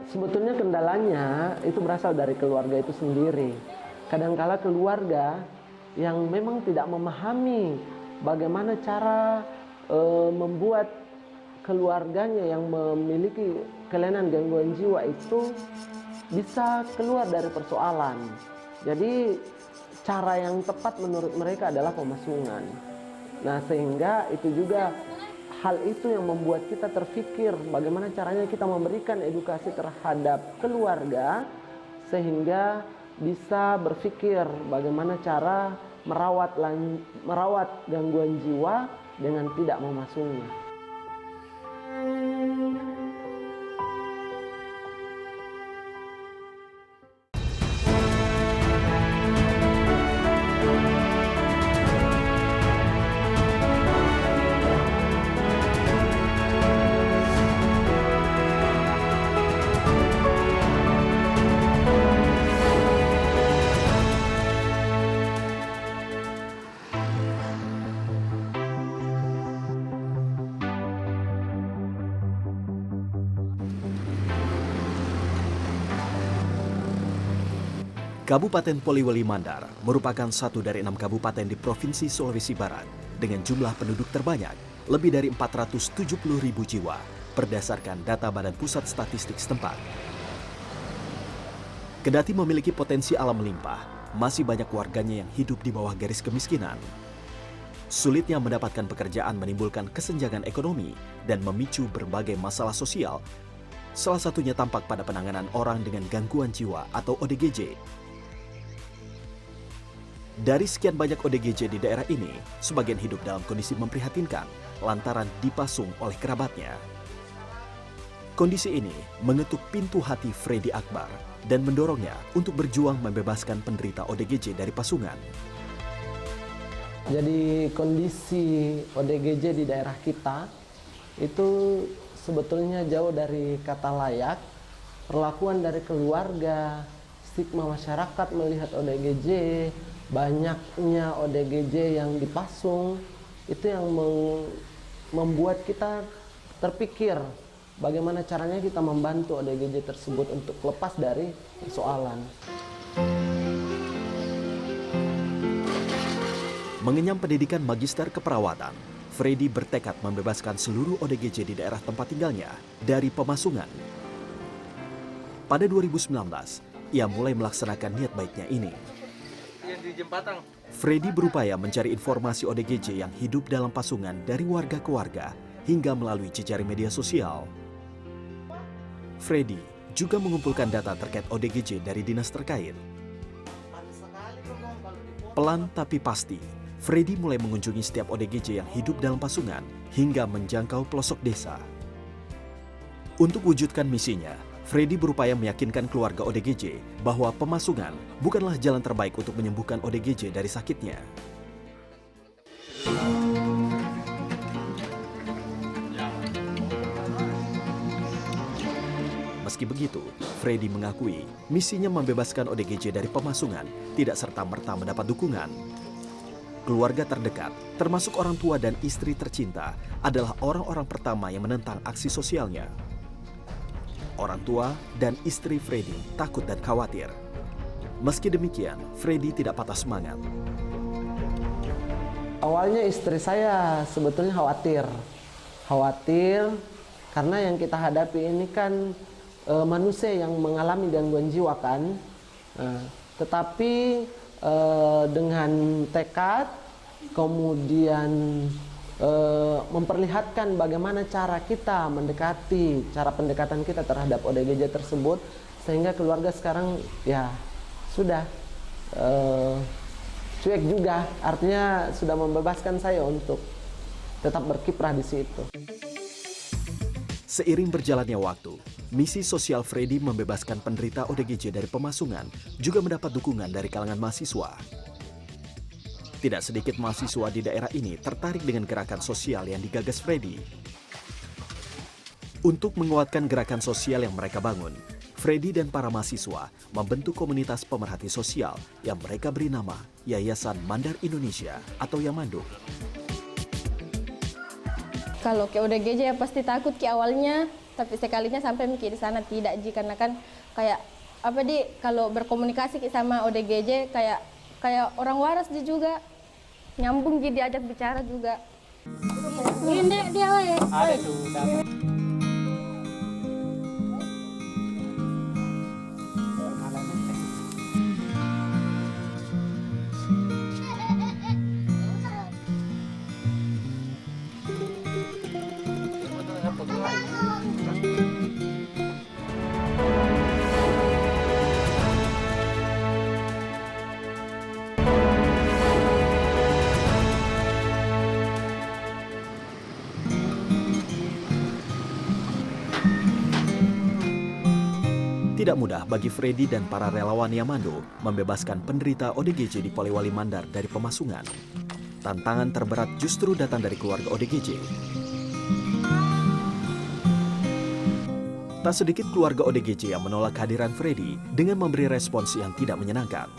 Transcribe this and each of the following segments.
Sebetulnya kendalanya itu berasal dari keluarga itu sendiri. Kadangkala keluarga yang memang tidak memahami bagaimana cara membuat keluarganya yang memiliki kelainan gangguan jiwa itu bisa keluar dari persoalan. Jadi cara yang tepat menurut mereka adalah pemasungan. Nah, sehingga itu juga hal itu yang membuat kita terpikir bagaimana caranya kita memberikan edukasi terhadap keluarga sehingga bisa berpikir bagaimana cara merawat gangguan jiwa dengan tidak memasungnya. Kabupaten Poliwali Mandar merupakan satu dari 6 kabupaten di Provinsi Sulawesi Barat dengan jumlah penduduk terbanyak, lebih dari 470.000 jiwa, berdasarkan data Badan Pusat Statistik setempat. Kendati memiliki potensi alam melimpah, masih banyak warganya yang hidup di bawah garis kemiskinan. Sulitnya mendapatkan pekerjaan menimbulkan kesenjangan ekonomi dan memicu berbagai masalah sosial. Salah satunya tampak pada penanganan orang dengan gangguan jiwa atau ODGJ. Dari sekian banyak ODGJ di daerah ini, sebagian hidup dalam kondisi memprihatinkan lantaran dipasung oleh kerabatnya. Kondisi ini mengetuk pintu hati Freddy Akbar dan mendorongnya untuk berjuang membebaskan penderita ODGJ dari pasungan. Jadi kondisi ODGJ di daerah kita itu sebetulnya jauh dari kata layak. Perlakuan dari keluarga, stigma masyarakat melihat ODGJ, banyaknya ODGJ yang dipasung, itu yang membuat kita terpikir bagaimana caranya kita membantu ODGJ tersebut untuk lepas dari persoalan. Mengenyam pendidikan magister keperawatan, Freddy bertekad membebaskan seluruh ODGJ di daerah tempat tinggalnya dari pemasungan. Pada 2019, ia mulai melaksanakan niat baiknya ini. Freddy berupaya mencari informasi ODGJ yang hidup dalam pasungan dari warga ke warga hingga melalui jejaring media sosial. Freddy juga mengumpulkan data terkait ODGJ dari dinas terkait. Pelan tapi pasti, Freddy mulai mengunjungi setiap ODGJ yang hidup dalam pasungan hingga menjangkau pelosok desa. Untuk wujudkan misinya, Freddy berupaya meyakinkan keluarga ODGJ bahwa pemasungan bukanlah jalan terbaik untuk menyembuhkan ODGJ dari sakitnya. Meski begitu, Freddy mengakui misinya membebaskan ODGJ dari pemasungan tidak serta-merta mendapat dukungan. Keluarga terdekat, termasuk orang tua dan istri tercinta, adalah orang-orang pertama yang menentang aksi sosialnya. Orang tua dan istri Freddy takut dan khawatir. Meski demikian, Freddy tidak patah semangat. Awalnya istri saya sebetulnya khawatir karena yang kita hadapi ini kan manusia yang mengalami gangguan jiwa kan. Tetapi dengan tekad, kemudian memperlihatkan bagaimana cara kita mendekati, cara pendekatan kita terhadap ODGJ tersebut, sehingga keluarga sekarang ya sudah cuek juga, artinya sudah membebaskan saya untuk tetap berkiprah di situ. Seiring berjalannya waktu, misi sosial Freddy membebaskan penderita ODGJ dari pemasungan juga mendapat dukungan dari kalangan mahasiswa. Tidak sedikit mahasiswa di daerah ini tertarik dengan gerakan sosial yang digagas Freddy. Untuk menguatkan gerakan sosial yang mereka bangun, Freddy dan para mahasiswa membentuk komunitas pemerhati sosial yang mereka beri nama Yayasan Mandar Indonesia atau Yamando. Kalau ke ODGJ ya pasti takut ke awalnya, tapi sekalinya sampai mikir di sana tidak Ji, karena kan kayak apa di kalau berkomunikasi sama ODGJ kayak orang waras juga nyambung Ji, diajak bicara juga. Ini dia Ada tuh. Tidak mudah bagi Freddy dan para relawan Yamando membebaskan penderita ODGJ di Polewali Mandar dari pemasungan. Tantangan terberat justru datang dari keluarga ODGJ. Tak sedikit keluarga ODGJ yang menolak kehadiran Freddy dengan memberi respons yang tidak menyenangkan.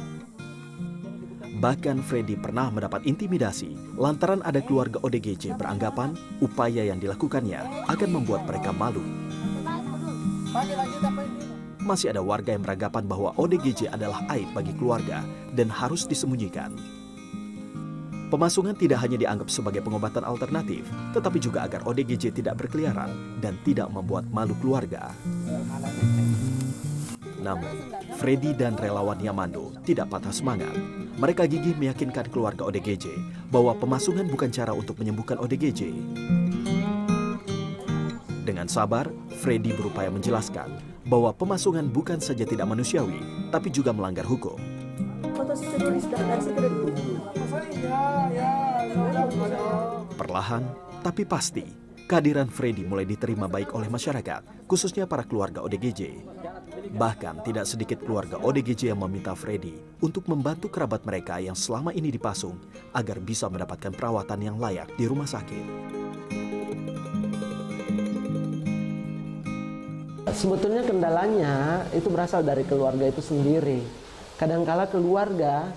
Bahkan Freddy pernah mendapat intimidasi lantaran ada keluarga ODGJ beranggapan upaya yang dilakukannya akan membuat mereka malu. Masih ada warga yang beranggapan bahwa ODGJ adalah aib bagi keluarga dan harus disembunyikan. Pemasungan tidak hanya dianggap sebagai pengobatan alternatif, tetapi juga agar ODGJ tidak berkeliaran dan tidak membuat malu keluarga. Namun, Freddy dan relawan Yamando tidak patah semangat. Mereka gigih meyakinkan keluarga ODGJ bahwa pemasungan bukan cara untuk menyembuhkan ODGJ. Dengan sabar, Freddy berupaya menjelaskan bahwa pemasungan bukan saja tidak manusiawi, tapi juga melanggar hukum. Perlahan, tapi pasti, kehadiran Freddy mulai diterima baik oleh masyarakat, khususnya para keluarga ODGJ. Bahkan tidak sedikit keluarga ODGJ yang meminta Freddy untuk membantu kerabat mereka yang selama ini dipasung agar bisa mendapatkan perawatan yang layak di rumah sakit. Sebetulnya kendalanya itu berasal dari keluarga itu sendiri. Kadangkala keluarga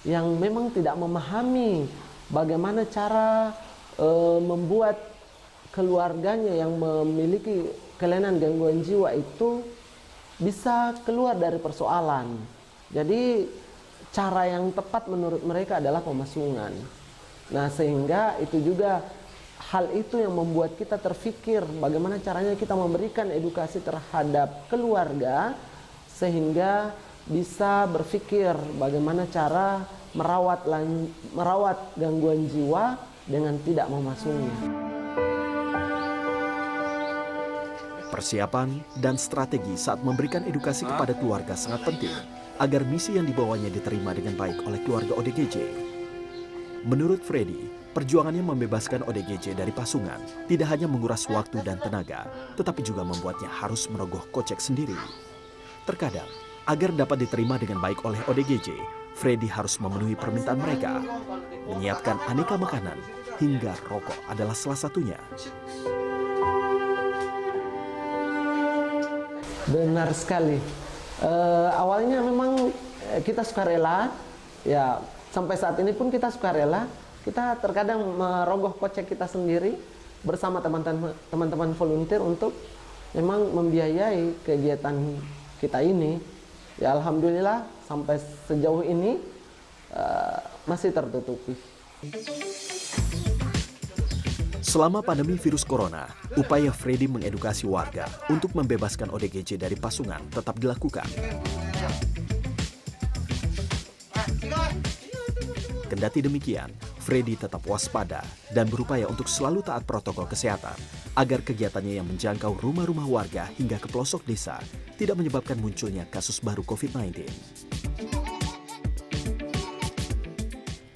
yang memang tidak memahami bagaimana cara membuat keluarganya yang memiliki kelainan gangguan jiwa itu bisa keluar dari persoalan. Jadi cara yang tepat menurut mereka adalah pemasungan. Nah, sehingga itu juga hal itu yang membuat kita terfikir bagaimana caranya kita memberikan edukasi terhadap keluarga sehingga bisa berpikir bagaimana cara merawat gangguan jiwa dengan tidak memasungnya. Persiapan dan strategi saat memberikan edukasi kepada keluarga sangat penting agar misi yang dibawanya diterima dengan baik oleh keluarga ODGJ. Menurut Freddy, perjuangannya membebaskan ODGJ dari pasungan tidak hanya menguras waktu dan tenaga, tetapi juga membuatnya harus merogoh kocek sendiri. Terkadang, agar dapat diterima dengan baik oleh ODGJ, Freddy harus memenuhi permintaan mereka. Menyiapkan aneka makanan hingga rokok adalah salah satunya. Benar sekali. Awalnya memang kita sukarela, ya sampai saat ini pun kita sukarela. Kita terkadang merogoh kocek kita sendiri bersama teman-teman volunteer untuk memang membiayai kegiatan kita ini. Ya alhamdulillah sampai sejauh ini masih tertutupi. Selama pandemi virus corona, upaya Freddy mengedukasi warga untuk membebaskan ODGJ dari pasungan tetap dilakukan. Kendati demikian, Freddy tetap waspada dan berupaya untuk selalu taat protokol kesehatan agar kegiatannya yang menjangkau rumah-rumah warga hingga ke pelosok desa tidak menyebabkan munculnya kasus baru COVID-19.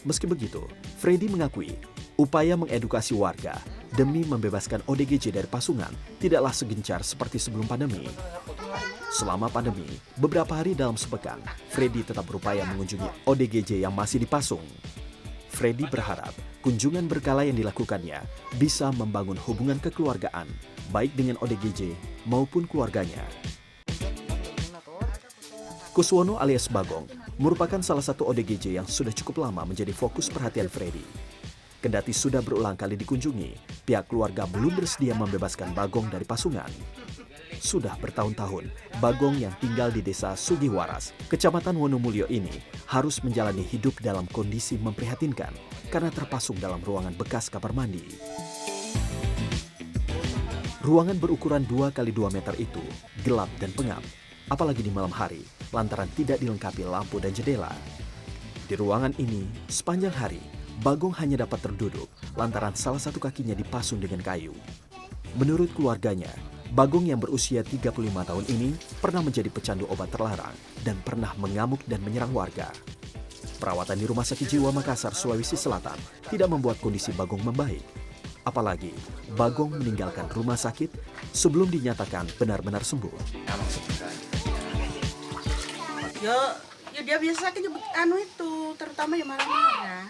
Meski begitu, Freddy mengakui upaya mengedukasi warga demi membebaskan ODGJ dari pasungan tidaklah segencar seperti sebelum pandemi. Selama pandemi, beberapa hari dalam sepekan, Freddy tetap berupaya mengunjungi ODGJ yang masih dipasung. Freddy berharap kunjungan berkala yang dilakukannya bisa membangun hubungan kekeluargaan, baik dengan ODGJ maupun keluarganya. Kuswono alias Bagong merupakan salah satu ODGJ yang sudah cukup lama menjadi fokus perhatian Freddy. Kendati sudah berulang kali dikunjungi, pihak keluarga belum bersedia membebaskan Bagong dari pasungan. Sudah bertahun-tahun, Bagong yang tinggal di desa Sugiwaras, Kecamatan Wonomulyo ini harus menjalani hidup dalam kondisi memprihatinkan karena terpasung dalam ruangan bekas kamar mandi. Ruangan berukuran 2 x 2 meter itu gelap dan pengap, apalagi di malam hari lantaran tidak dilengkapi lampu dan jendela. Di ruangan ini, sepanjang hari, Bagong hanya dapat terduduk lantaran salah satu kakinya dipasung dengan kayu. Menurut keluarganya, Bagong yang berusia 35 tahun ini pernah menjadi pecandu obat terlarang dan pernah mengamuk dan menyerang warga. Perawatan di Rumah Sakit Jiwa Makassar, Sulawesi Selatan tidak membuat kondisi Bagong membaik. Apalagi, Bagong meninggalkan rumah sakit sebelum dinyatakan benar-benar sembuh. Yo dia biasa aja itu, terutama ya marah-marah.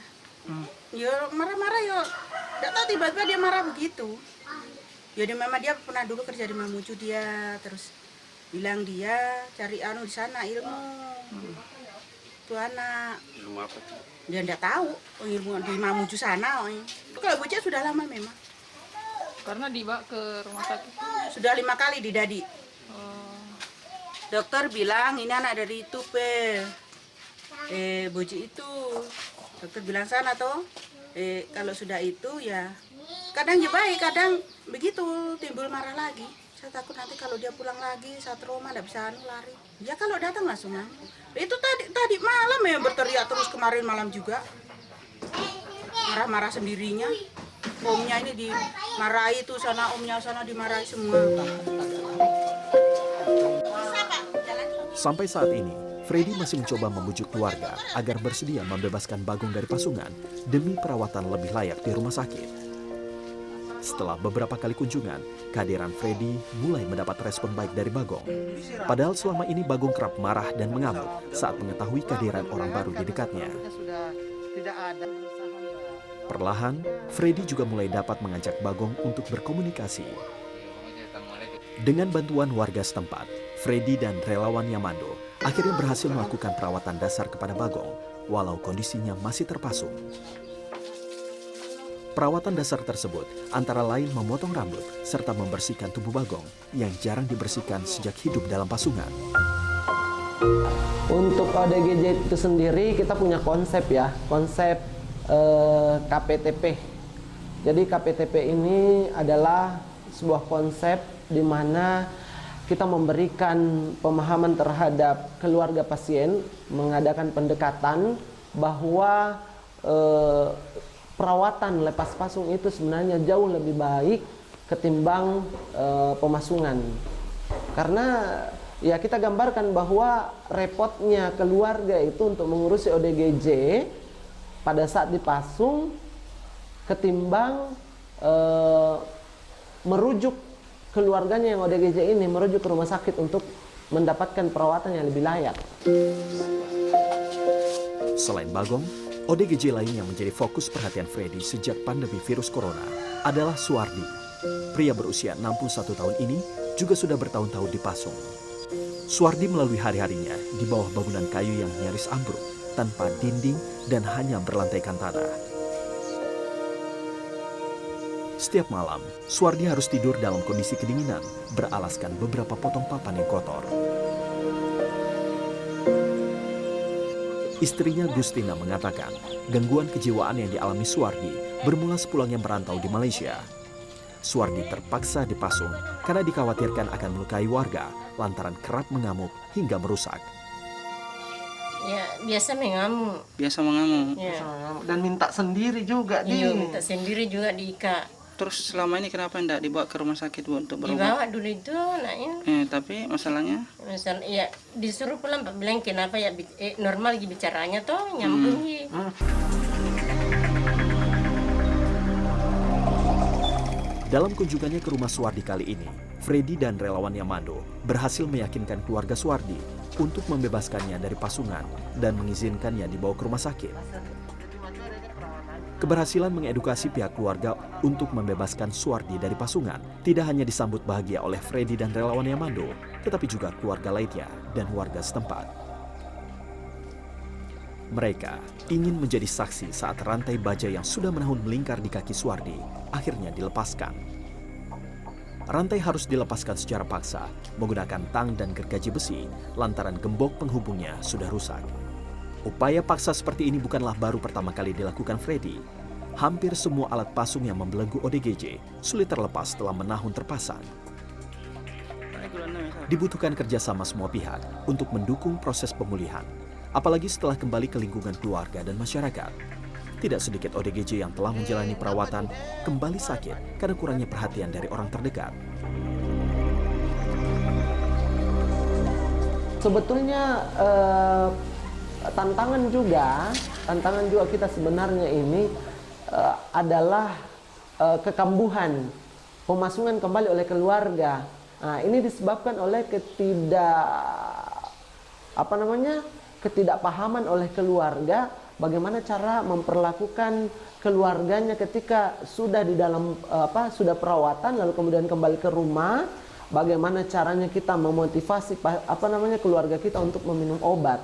Yo marah-marah yo. Enggak tahu tiba-tiba dia marah begitu. Ya memang dia pernah dulu kerja di Mamuju dia, terus bilang dia cari di sana ilmu. Tuh anak. Ilmu apa tuh? Dia enggak tahu ilmu di Mamuju sana. Kalau bocah sudah lama memang. Karena dibawa ke rumah sakit. Sudah 5 kali didadi. Dokter bilang ini anak dari itu bocah itu. Dokter bilang sana toh. Kalau sudah itu ya kadang ya baik, kadang begitu timbul marah lagi. Saya takut nanti kalau dia pulang lagi saat trauma enggak bisa lari. Ya kalau datang langsung itu tadi malam ya berteriak terus, kemarin malam juga. Marah-marah sendirinya. Omnya ini dimarahi tuh sana, omnya sana dimarahi semua. Sampai saat ini, Freddy masih mencoba membujuk keluarga agar bersedia membebaskan Bagong dari pasungan demi perawatan lebih layak di rumah sakit. Setelah beberapa kali kunjungan, kehadiran Freddy mulai mendapat respon baik dari Bagong. Padahal selama ini Bagong kerap marah dan mengamuk saat mengetahui kehadiran orang baru di dekatnya. Perlahan, Freddy juga mulai dapat mengajak Bagong untuk berkomunikasi. Dengan bantuan warga setempat, Freddy dan relawan Yamando akhirnya berhasil melakukan perawatan dasar kepada Bagong, walau kondisinya masih terpasung. Perawatan dasar tersebut antara lain memotong rambut serta membersihkan tubuh Bagong yang jarang dibersihkan sejak hidup dalam pasungan. Untuk ODGJ itu sendiri kita punya konsep ya, konsep KPTP. Jadi KPTP ini adalah sebuah konsep di mana kita memberikan pemahaman terhadap keluarga pasien, mengadakan pendekatan bahwa perawatan lepas pasung itu sebenarnya jauh lebih baik ketimbang pemasungan. Karena ya kita gambarkan bahwa repotnya keluarga itu untuk mengurusi ODGJ pada saat dipasung ketimbang merujuk keluarganya yang ODGJ ini merujuk ke rumah sakit untuk mendapatkan perawatan yang lebih layak. Selain Bagong, ODGJ lain yang menjadi fokus perhatian Freddy sejak pandemi virus corona adalah Suwardi. Pria berusia 61 tahun ini juga sudah bertahun-tahun dipasung. Suwardi melalui hari-harinya di bawah bangunan kayu yang nyaris ambruk, tanpa dinding dan hanya berlantaikan tanah. Setiap malam, Suwardi harus tidur dalam kondisi kedinginan, beralaskan beberapa potong papan yang kotor. Istrinya Gustina mengatakan, gangguan kejiwaan yang dialami Suwardi bermula sepulangnya merantau di Malaysia. Suwardi terpaksa dipasung karena dikhawatirkan akan melukai warga lantaran kerap mengamuk hingga merusak. Ya, biasa mengamuk. Biasa mengamuk. Ya. Dan minta sendiri juga Iya, minta sendiri juga diikat. Terus selama ini kenapa enggak dibawa ke rumah sakit Bu untuk berobat? Dibawa dulu itu, Tapi masalahnya? Ya disuruh pulang, Pak bilang kenapa ya normal gitu bicaranya toh nyambung. Dalam kunjungannya ke rumah Suwardi kali ini, Freddy dan relawan Yamando berhasil meyakinkan keluarga Suwardi untuk membebaskannya dari pasungan dan mengizinkannya dibawa ke rumah sakit. Keberhasilan mengedukasi pihak keluarga untuk membebaskan Suwardi dari pasungan tidak hanya disambut bahagia oleh Freddy dan relawan Yamando, tetapi juga keluarga lainnya dan warga setempat. Mereka ingin menjadi saksi saat rantai baja yang sudah menahun melingkar di kaki Suwardi akhirnya dilepaskan. Rantai harus dilepaskan secara paksa menggunakan tang dan gergaji besi lantaran gembok penghubungnya sudah rusak. Upaya paksa seperti ini bukanlah baru pertama kali dilakukan Freddy. Hampir semua alat pasung yang membelenggu ODGJ sulit terlepas setelah menahun terpasang. Dibutuhkan kerjasama semua pihak untuk mendukung proses pemulihan, apalagi setelah kembali ke lingkungan keluarga dan masyarakat. Tidak sedikit ODGJ yang telah menjalani perawatan kembali sakit karena kurangnya perhatian dari orang terdekat. Sebetulnya tantangan juga kita sebenarnya ini adalah kekambuhan, pemasungan kembali oleh keluarga. Nah, ini disebabkan oleh ketidakpahaman oleh keluarga bagaimana cara memperlakukan keluarganya ketika sudah di dalam sudah perawatan lalu kemudian kembali ke rumah, bagaimana caranya kita memotivasi keluarga kita untuk meminum obat.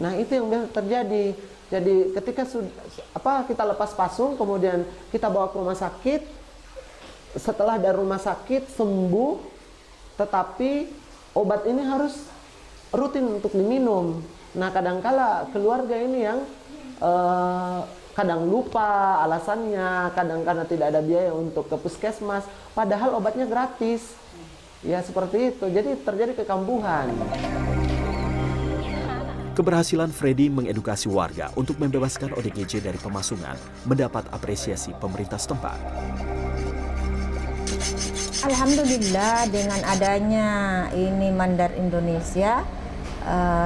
Nah, itu yang biasa terjadi. Jadi ketika kita lepas pasung kemudian kita bawa ke rumah sakit, setelah dari rumah sakit sembuh, tetapi obat ini harus rutin untuk diminum. Nah, kadangkala keluarga ini yang kadang lupa alasannya, kadang karena tidak ada biaya untuk ke puskesmas, padahal obatnya gratis. Ya, seperti itu. Jadi terjadi kekambuhan. Keberhasilan Freddy mengedukasi warga untuk membebaskan ODGJ dari pemasungan mendapat apresiasi pemerintah setempat. Alhamdulillah dengan adanya ini Mandar Indonesia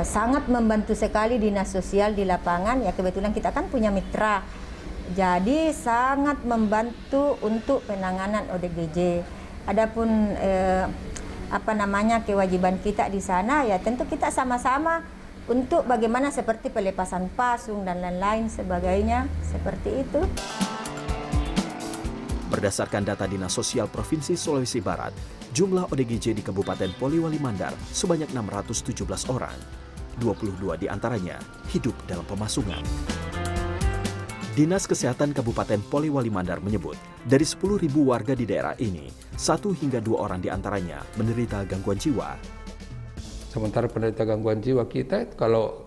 sangat membantu sekali dinas sosial di lapangan. Ya, kebetulan kita kan punya mitra, jadi sangat membantu untuk penanganan ODGJ. Adapun kewajiban kita di sana, ya tentu kita sama-sama untuk bagaimana seperti pelepasan pasung dan lain-lain sebagainya seperti itu. Berdasarkan data Dinas Sosial Provinsi Sulawesi Barat, jumlah ODGJ di Kabupaten Poliwali Mandar sebanyak 617 orang. 22 diantaranya hidup dalam pemasungan. Dinas Kesehatan Kabupaten Poliwali Mandar menyebut, dari 10.000 warga di daerah ini, 1 hingga 2 orang diantaranya menderita gangguan jiwa. Sementara penderita gangguan jiwa kita kalau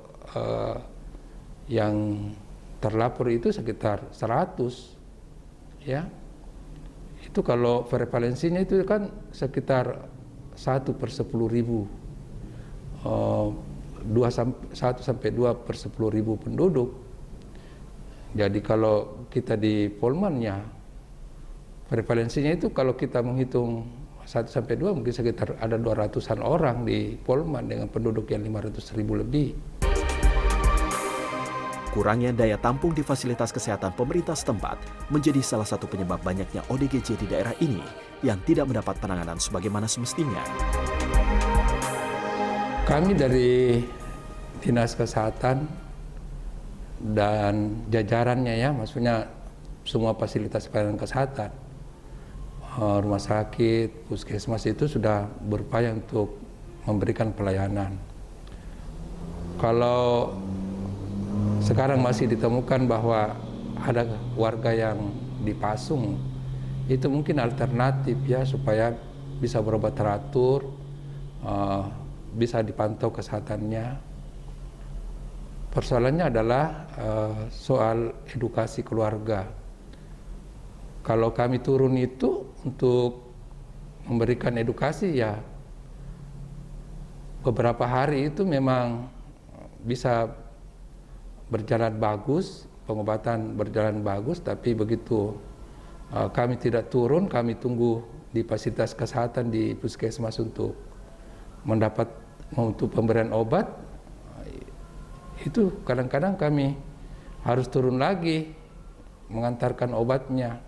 yang terlapor itu sekitar 100, ya. Itu kalau prevalensinya itu kan sekitar 1/10.000, 1-2/10.000 penduduk. Jadi kalau kita di Polman ya prevalensinya itu kalau kita menghitung 1-2 mungkin sekitar ada 200-an orang di Polman dengan penduduk yang 500.000 lebih. Kurangnya daya tampung di fasilitas kesehatan pemerintah setempat menjadi salah satu penyebab banyaknya ODGJ di daerah ini yang tidak mendapat penanganan sebagaimana semestinya. Kami dari Dinas Kesehatan dan jajarannya ya, maksudnya semua fasilitas pelayanan kesehatan, rumah sakit, puskesmas itu sudah berupaya untuk memberikan pelayanan. Kalau sekarang masih ditemukan bahwa ada warga yang dipasung, itu mungkin alternatif ya supaya bisa berobat teratur, bisa dipantau kesehatannya. Persoalannya adalah soal edukasi keluarga. Kalau kami turun itu untuk memberikan edukasi ya beberapa hari itu memang bisa berjalan bagus, pengobatan berjalan bagus, tapi begitu kami tidak turun, kami tunggu di fasilitas kesehatan di puskesmas untuk pemberian obat, itu kadang-kadang kami harus turun lagi mengantarkan obatnya.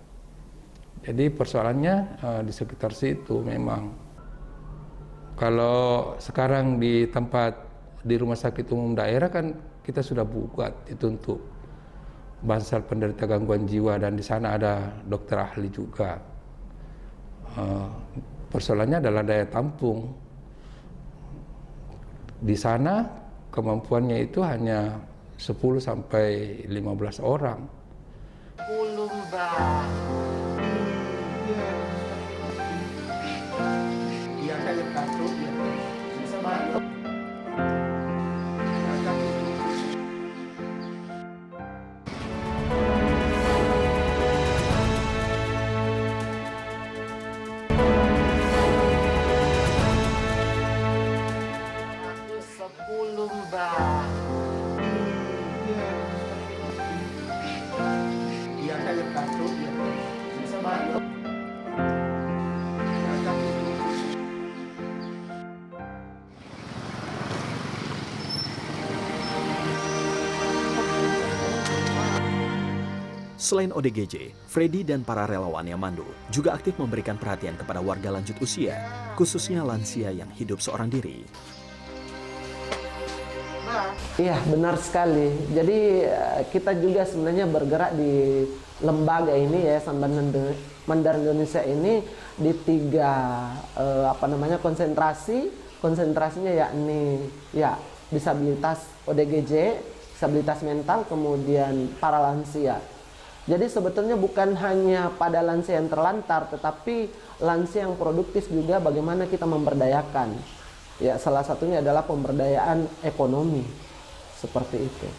Jadi persoalannya di sekitar situ memang. Kalau sekarang di rumah sakit umum daerah kan kita sudah buat itu untuk bansal penderita gangguan jiwa dan di sana ada dokter ahli juga. Persoalannya adalah daya tampung. Di sana kemampuannya itu hanya 10 sampai 15 orang. Selain ODGJ, Freddy dan para relawan Yamando juga aktif memberikan perhatian kepada warga lanjut usia, khususnya lansia yang hidup seorang diri. Iya, benar sekali. Jadi kita juga sebenarnya bergerak di lembaga ini, Yayasan Mandar Indonesia ini di 3 konsentrasinya yakni disabilitas ODGJ, disabilitas mental, kemudian para lansia. Jadi sebetulnya bukan hanya pada lansia yang terlantar, tetapi lansia yang produktif juga bagaimana kita memberdayakan. Ya, salah satunya adalah pemberdayaan ekonomi. Seperti itu.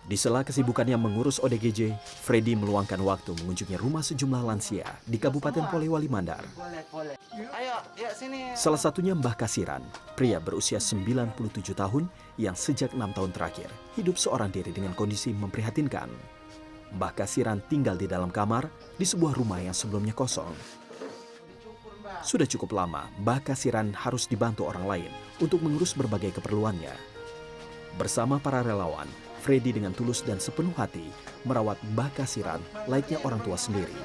Di sela kesibukannya mengurus ODGJ, Freddy meluangkan waktu mengunjungi rumah sejumlah lansia di Kabupaten Polewali Mandar. Salah satunya Mbah Kasiran, pria berusia 97 tahun yang sejak 6 tahun terakhir hidup seorang diri dengan kondisi memprihatinkan. Mbah Kasiran tinggal di dalam kamar di sebuah rumah yang sebelumnya kosong. Sudah cukup lama, Mbah Kasiran harus dibantu orang lain untuk mengurus berbagai keperluannya. Bersama para relawan, Freddy dengan tulus dan sepenuh hati merawat Mbah Kasiran layaknya orang tua sendiri.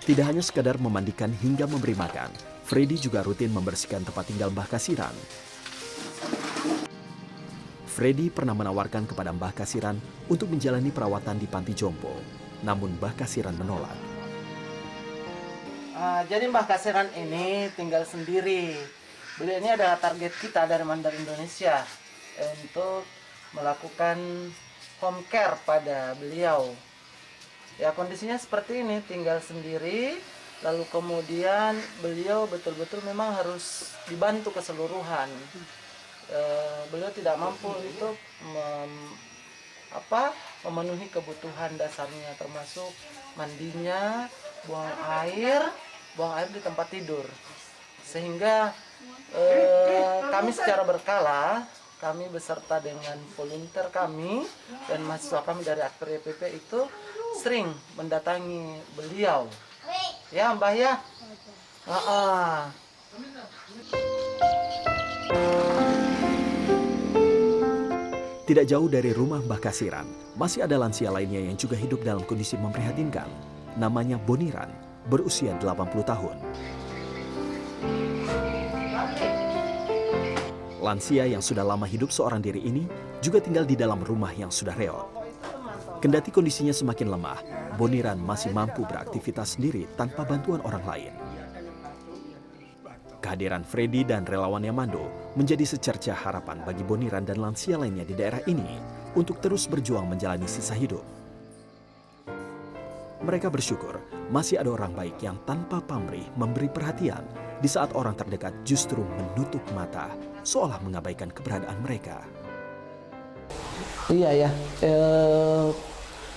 Tidak hanya sekadar memandikan hingga memberi makan, Freddy juga rutin membersihkan tempat tinggal Mbah Kasiran. Freddy pernah menawarkan kepada Mbah Kasiran untuk menjalani perawatan di panti jompo, namun Mbah Kasiran menolak. Jadi Mbah Kasiran ini tinggal sendiri. Beliau ini adalah target kita dari Mandar Indonesia untuk melakukan home care pada beliau. Ya, kondisinya seperti ini, tinggal sendiri, lalu kemudian beliau betul-betul memang harus dibantu keseluruhan. Beliau tidak mampu untuk memenuhi kebutuhan dasarnya, termasuk mandinya, buang air di tempat tidur. Sehingga kami secara berkala, kami beserta dengan volunteer kami dan mahasiswa kami dari Akper YPP itu sering mendatangi beliau. Ya, Mbah ya. Tidak jauh dari rumah Mbah Kasiran, masih ada lansia lainnya yang juga hidup dalam kondisi memprihatinkan. Namanya Boniran, berusia 80 tahun. Lansia yang sudah lama hidup seorang diri ini juga tinggal di dalam rumah yang sudah reot. Kendati kondisinya semakin lemah, Boniran masih mampu beraktivitas sendiri tanpa bantuan orang lain. Kehadiran Freddy dan relawan Yamando menjadi secercah harapan bagi Boniran dan lansia lainnya di daerah ini untuk terus berjuang menjalani sisa hidup. Mereka bersyukur masih ada orang baik yang tanpa pamrih memberi perhatian di saat orang terdekat justru menutup mata, seolah mengabaikan keberadaan mereka. Iya ya,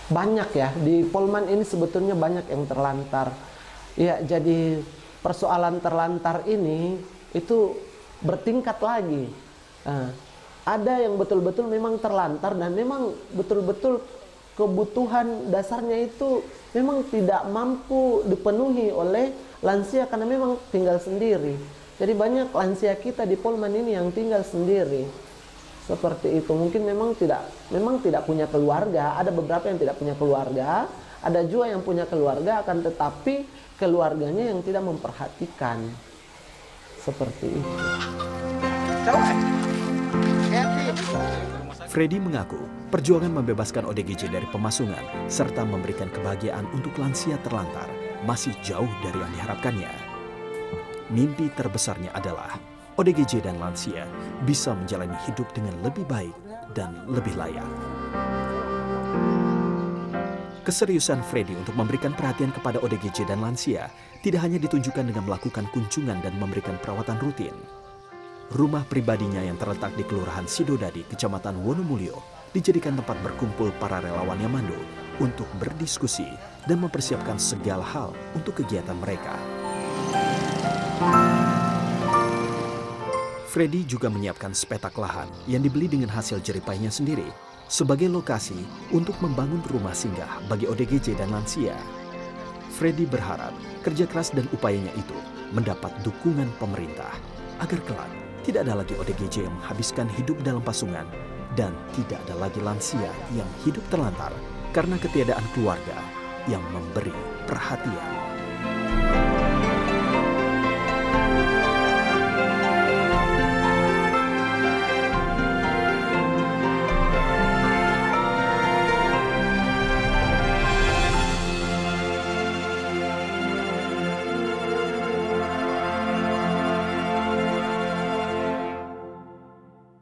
banyak ya, di Polman ini sebetulnya banyak yang terlantar. Ya, jadi persoalan terlantar ini itu bertingkat lagi. Ada yang betul-betul memang terlantar dan memang betul-betul kebutuhan dasarnya itu memang tidak mampu dipenuhi oleh lansia karena memang tinggal sendiri. Jadi banyak lansia kita di Polman ini yang tinggal sendiri. Seperti itu. Mungkin memang tidak punya keluarga. Ada beberapa yang tidak punya keluarga, ada juga yang punya keluarga akan tetapi keluarganya yang tidak memperhatikan. Seperti itu. Freddy mengaku perjuangan membebaskan ODGJ dari pemasungan serta memberikan kebahagiaan untuk lansia terlantar masih jauh dari yang diharapkannya. Mimpi terbesarnya adalah ODGJ dan lansia bisa menjalani hidup dengan lebih baik dan lebih layak. Keseriusan Freddy untuk memberikan perhatian kepada ODGJ dan lansia tidak hanya ditunjukkan dengan melakukan kunjungan dan memberikan perawatan rutin. Rumah pribadinya yang terletak di Kelurahan Sidodadi, Kecamatan Wonomulyo, dijadikan tempat berkumpul para relawan Yamando untuk berdiskusi dan mempersiapkan segala hal untuk kegiatan mereka. Freddy juga menyiapkan sepetak lahan yang dibeli dengan hasil jeripaynya sendiri sebagai lokasi untuk membangun rumah singgah bagi ODGJ dan lansia. Freddy berharap kerja keras dan upayanya itu mendapat dukungan pemerintah agar kelak tidak ada lagi ODGJ yang menghabiskan hidup dalam pasungan dan tidak ada lagi lansia yang hidup terlantar karena ketiadaan keluarga yang memberi perhatian.